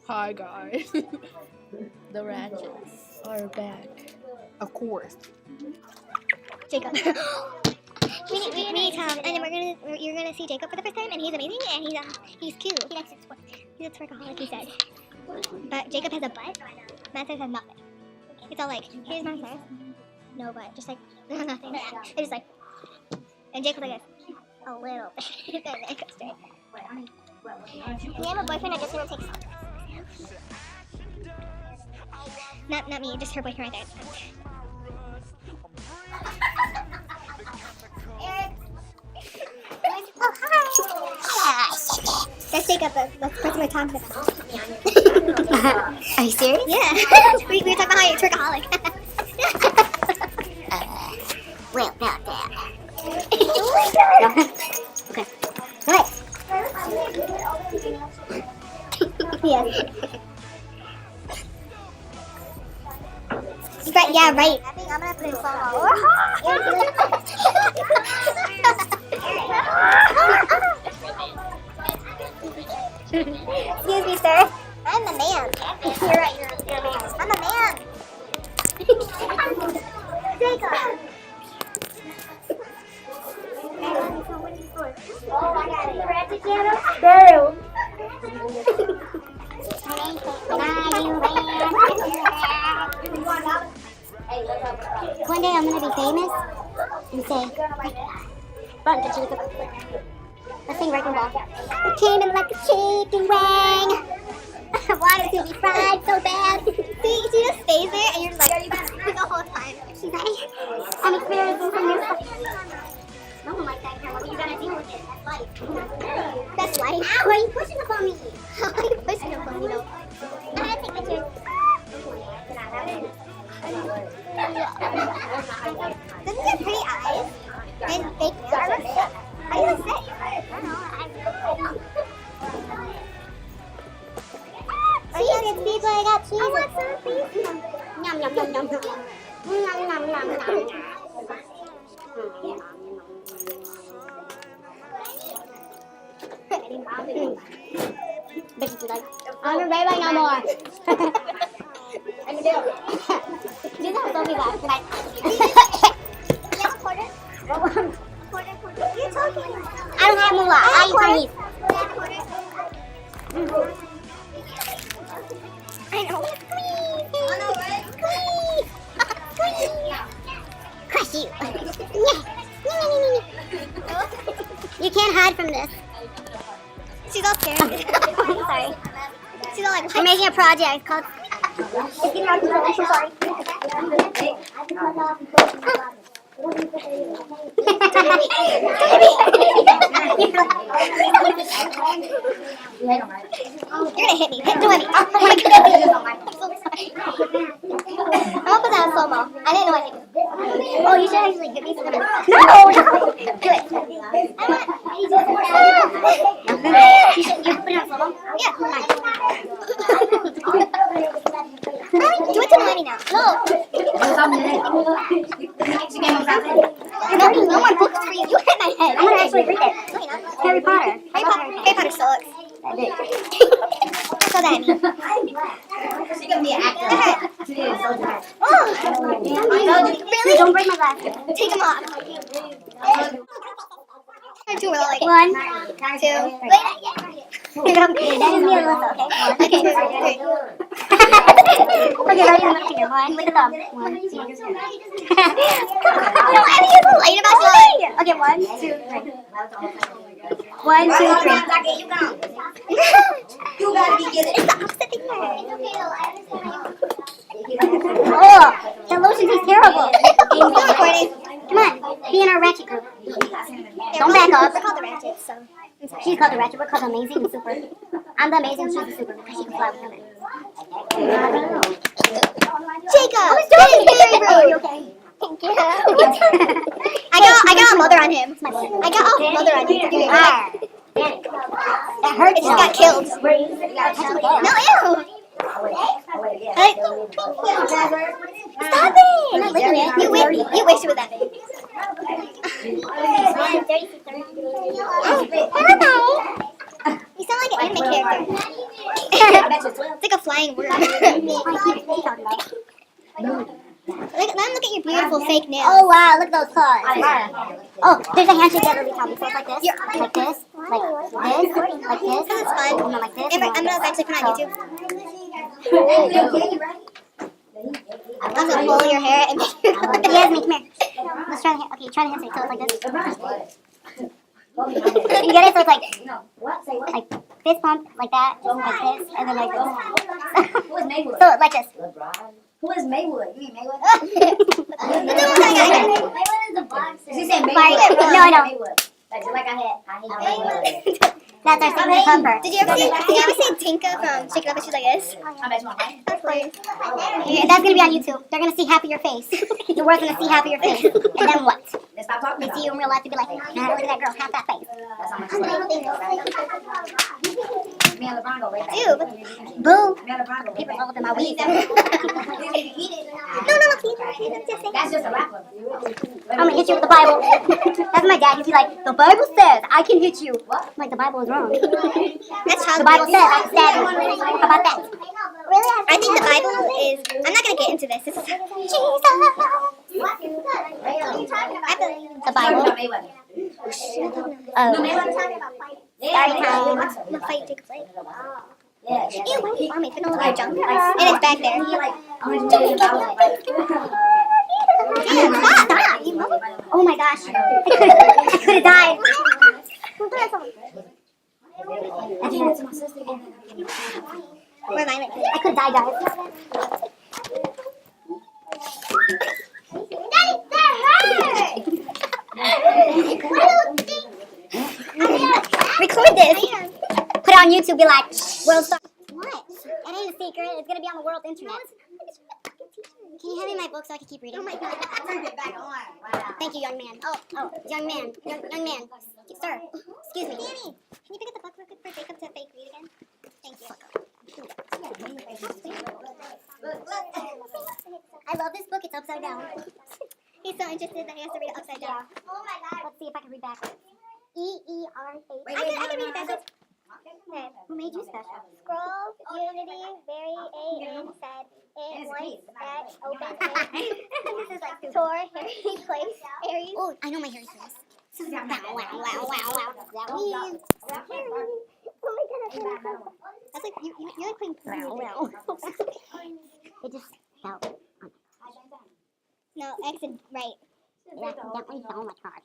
Hi guys. The Ratchets are back. Of course. Jacob. we need Tom, and then you're gonna see Jacob for the first time, and he's amazing, and he's cute. He likes to sport. He's a twerkaholic, he said. But Jacob has a butt. Matt has nothing. It's all like, here's my size. No butt, just like nothing. It's just like, and Jacob's like this, a little bit, and it goes straight. When you have a boyfriend, I guess you don't take selfies. Not me, just her boyfriend right there. Oh, hi! That's Jacob, the person we're talking about. Are you serious? Yeah. we were talking about how you're a twerkaholic. Well, about that. Okay. What? Yes. Right, yeah, right. I think I'm gonna put in solo. Excuse me, sir. I'm the man. You're right, you're a man. I'm the man. Jacob. Oh, I got it. The ratchet channel? Girl. One day I'm gonna be famous and say, run to Jacob. Let's sing Wrecking Ball. It came in like a chicken wing. I wanted to be fried so bad. See, she just stays there and you're just like the whole time. She's like, I'm experiencing some new stuff. No one likes that camera, but you gotta deal with it. That's life. That's life. Ow, why are you pushing up on me? Why are you pushing up on me though? I'm gonna take pictures. Doesn't he have pretty eyes? And fake nails? How do you look sick? I don't know. Cheese, people, I got cheese. I want some, please. Yum, yum, yum, yum, yum. Yum, yum, yum, yum, yum. Bitches be like, I'm a baby no more. And you do. You know how Sophie laughs. Like, you have a quarter? Quarter. You're talking. I don't have a lot. I eat Chinese. I know. Crush you. You can't hide from this. She's all scared. Sorry. She's all like, what? We're making a project called... I'm so sorry. You're gonna hit me. Don't hit me. Oh my god. I'm so sorry. I'm gonna put that on slow-mo. I didn't know I hit you. Oh, you should actually hit me. No! Do it. I want... You should put it on slow-mo? Yeah. Do it to Miley now. No one books for you. You hit my head. I'm gonna actually read it. No, you're not. Harry Potter. Harry Potter sucks. What's that mean? She's gonna be an actor. Oh! Really? Don't break my glasses. Take them off. Two, we're all like, 1, 2, wait, that is me and Alyssa, okay? Okay, 3. Okay, ready? I'm gonna finger. 1 with the thumb. 1, 2, 3. No, Abby, you're so late about yours. Okay, 1, 2, 3. 1, 2, 3. You go. You gotta be getting it. It's the opposite thing. It's okay though, I understand how you... Oh, that lotion tastes terrible. Still recording. Come on, be in our ratchet group. Don't back up. We're called the Ratchets, so... She's called the Ratchet, we're called Amazing and Super. I'm the Amazing, she's the Super, because she can fly with women. Jacob! I was doing very rude! Are you okay? Thank you. I got a mother on him. I got a mother on him. That hurts. It just got killed. No, ew! Stop it! I'm not licking it. You wish it was that big. Oh, hello. You sound like an anime character. It's like a flying word. Let him look at your beautiful fake nails. Oh wow, look at those claws. Oh, there's a handshake that really counts. So it's like this, like this, like this, like this. This is fun. And then like this. I'm gonna eventually put it on YouTube. I'm gonna pull your hair and make you look at Yasmin, come here. Let's try the hand. Okay, try the handshake. So it's like this. You get it? So it's like fist pump, like that, like this, and then like this. Who is Maywood? So like this. Who is Maywood? You mean Maywood? Maywood is a boxer. She said Maywood. Like, no, I know. Maywood. Like I hate Maywood. That's our signature pumper. Did you ever see Tinka from Shake It Up and she's like this? That's hilarious. Yeah, that's gonna be on YouTube. They're gonna see half of your face. The world's gonna see half of your face. And then what? Let's stop talking They about see you in real life and be like, nah, look at that girl, half that face. That's how much me and LeBron go way back. Dude. Boo! Me and LeBron go way People back. all up in my weed. No, That's just a rapper. I'm gonna hit you with the Bible. That's my dad. He'd be like, the Bible says I can hit you. I'm like, the Bible is wrong. That's how The Bible says I can stab you. How about that? Really? I think the Bible is. I'm not gonna get into this. This is Jesus. I believe The Bible. Mayweather. Oh. I'm gonna fight Jacob's leg. Yeah. Ew, why are you on me? Put all of your junk. And it's back there. $100 million. Stop, you mother. Oh my gosh. I could have died. Where am I? Like, I could have died, guys. record this. Put it on YouTube, be like, world star. What? It ain't a secret. It's gonna be on the world's internet. Can you hand me my book so I can keep reading? Oh my god. Turn it back on. Wow. Thank you, young man. Oh, young man. Young man. Sir, excuse me. Danny, can you pick up the book real quick for Jacob to fake read again? Thank you. I love this book. It's upside down. He's so interested that he has to read it upside down. Oh my god. Let's see if I can read backwards. E-E-R-H. I can read it backwards. Okay. Who made you special? Scroll, Unity, very A-N said, it once at open this is like Tor, Harry, Place, Aries. Oh, I know my Harry face. Wow. Oh my god. That's like, you're like playing Wow. It just fell. No, X is right. It accidentally fell on my card.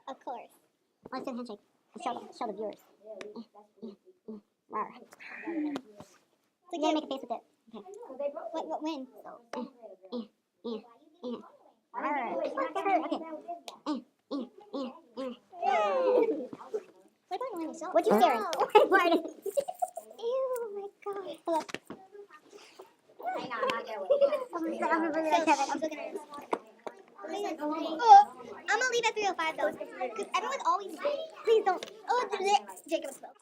Of course. Let's do a handshake. Show the viewers. Rawr. So You gotta make a face with it. Okay. what when? Rawr. Okay. What about when yourself? What you staring? Pardon. Ew, my god. Hello. Hang on, I'm not there with Oh my god, I'm gonna bring it up, Kevin. I'm looking at this. I'm gonna leave at 3:05 though, because everyone's always. Please don't. Oh, Jacob spoke.